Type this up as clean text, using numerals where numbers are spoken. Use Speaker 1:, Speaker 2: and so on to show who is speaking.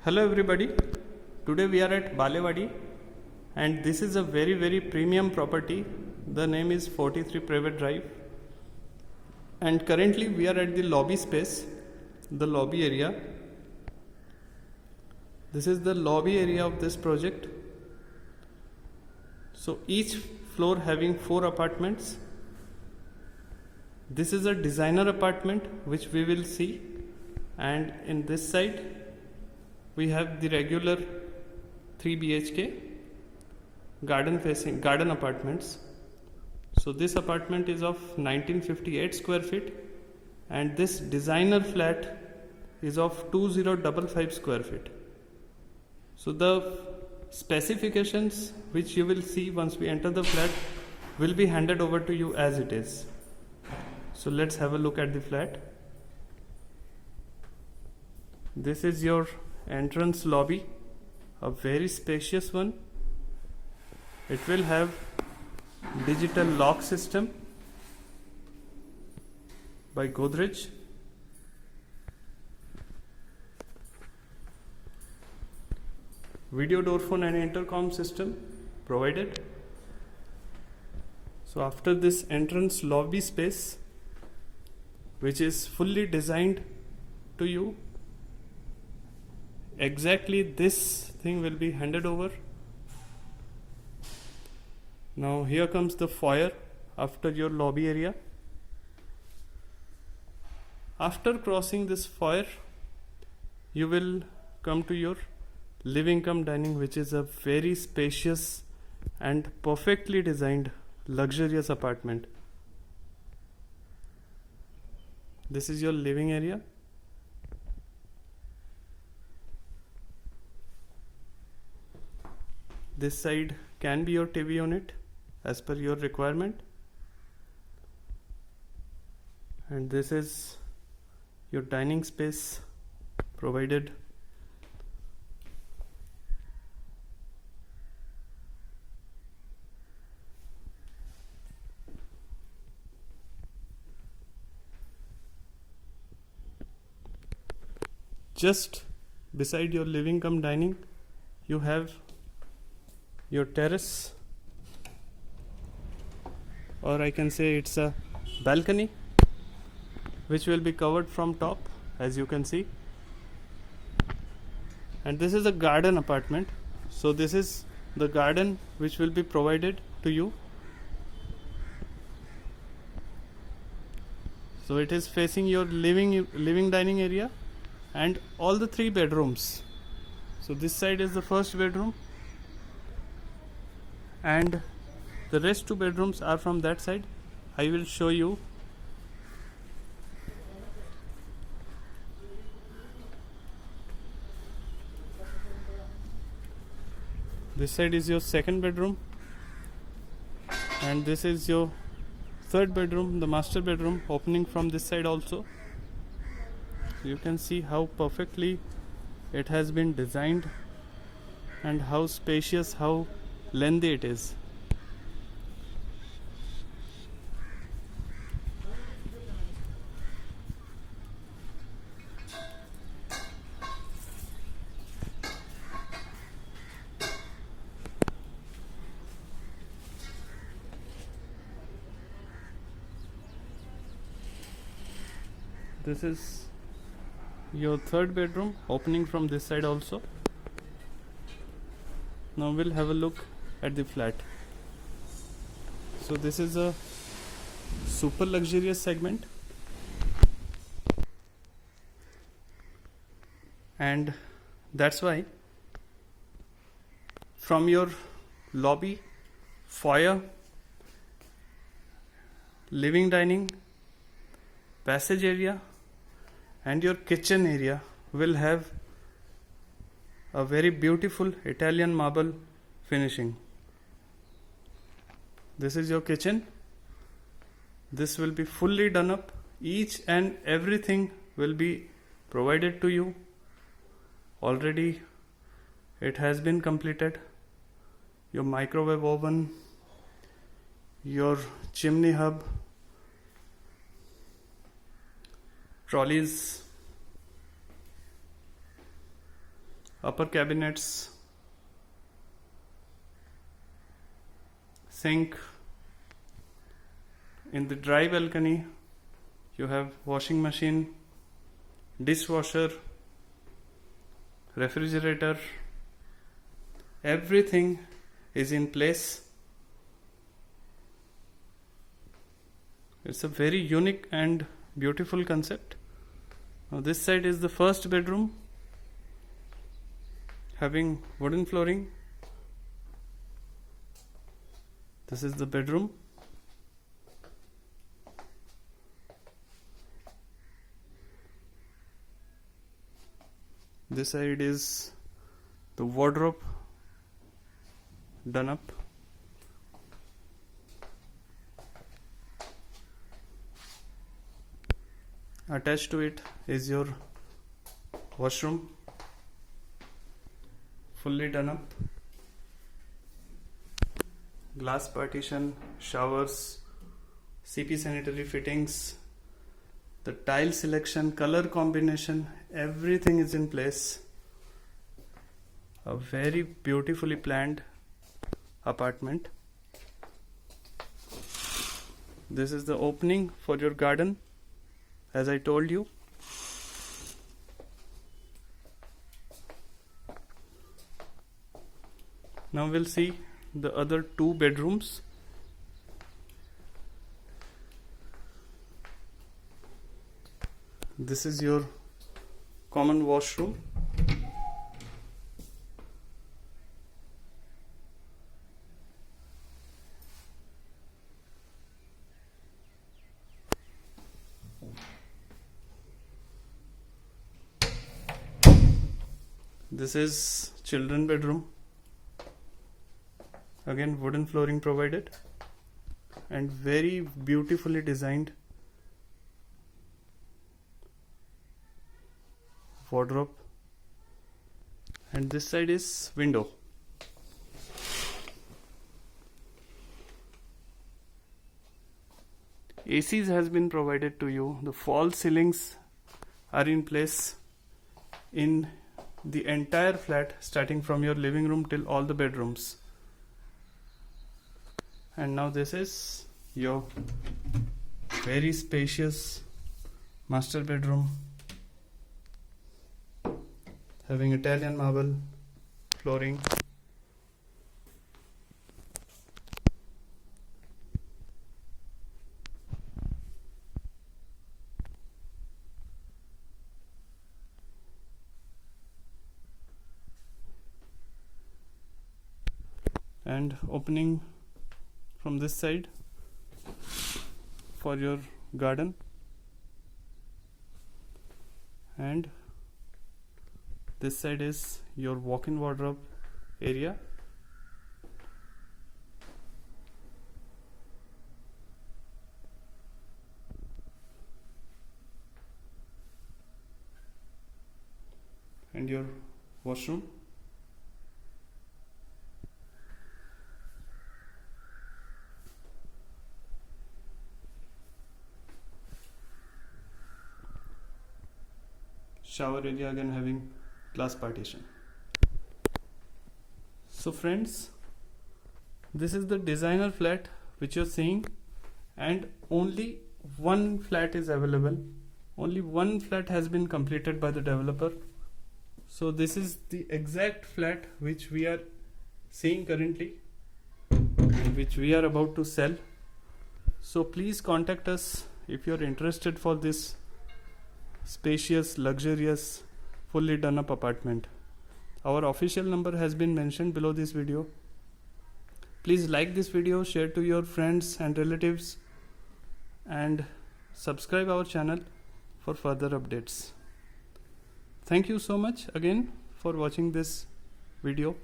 Speaker 1: Hello everybody, today we are at Balewadi and this is a very premium property. The name is 43 Private Drive and currently we are at the lobby space, the lobby area. This is the lobby area of this project. So each floor having 4 apartments. This is a designer apartment which we will see, and in this side we have the regular 3 BHK garden apartments. So this apartment is of 1958 square feet and this designer flat is of 2055 square feet. So the specifications which you will see once we enter the flat will be handed over to you as it is. So let's have a look at the flat. This is your entrance lobby, a very spacious one. It will have digital lock system by Godrej. Video door phone and intercom system provided. So after this entrance lobby space, which is fully designed to you, exactly this thing will be handed over. Now here comes the foyer after your lobby area. After crossing this foyer, you will come to your living cum dining, which is a very spacious and perfectly designed luxurious apartment. This is your living area. This side can be your TV unit as per your requirement, and this is your dining space provided. Just beside your living cum dining, you have your terrace, or I can say it's a balcony, which will be covered from top, as you can see. And this is a garden apartment, so this is the garden which will be provided to you. So it is facing your living dining area and all the 3 bedrooms. So this side is the first bedroom and the rest 2 bedrooms are from that side. I will show you. This side is your second bedroom and this is your third bedroom, the master bedroom, opening from this side also. So you can see how perfectly it has been designed and how spacious, how lengthy it is. This is your third bedroom, opening from this side also. Now we'll have a look at the flat. So this is a super luxurious segment, and that's why from your lobby, foyer, living dining, passage area and your kitchen area will have a very beautiful Italian marble finishing. This is your kitchen. This will be fully done up. Each and everything will be provided to you. Already it has been completed. Your microwave oven, your chimney hub, trolleys, upper cabinets, sink. In the dry balcony you have washing machine, dishwasher, refrigerator. Everything is in place. It's a very unique and beautiful concept. Now this side is the first bedroom, having wooden flooring. This is the bedroom. This side is the wardrobe done up. Attached to it is your washroom, fully done up. Glass partition, showers, CP sanitary fittings, the tile selection, color combination, everything is in place. A very beautifully planned apartment. This is the opening for your garden, as I told you. Now we'll see the other two bedrooms. This is your common washroom. This is children bedroom. Again, wooden flooring provided and very beautifully designed wardrobe. And this side is window. ACs has been provided to you. The false ceilings are in place in the entire flat, starting from your living room till all the bedrooms. And now this is your very spacious master bedroom, having Italian marble flooring. And opening from this side for your garden, and this side is your walk-in wardrobe area. And your washroom. Shower area again having glass partition. So friends, this is the designer flat which you're seeing, and only one flat is available. Only one flat has been completed by the developer. So this is the exact flat which we are seeing currently and which we are about to sell. So please contact us if you're interested for this spacious, luxurious, fully done up apartment. Our official number has been mentioned below this video. Please like this video, share to your friends and relatives, and subscribe our channel for further updates. Thank you so much again for watching this video.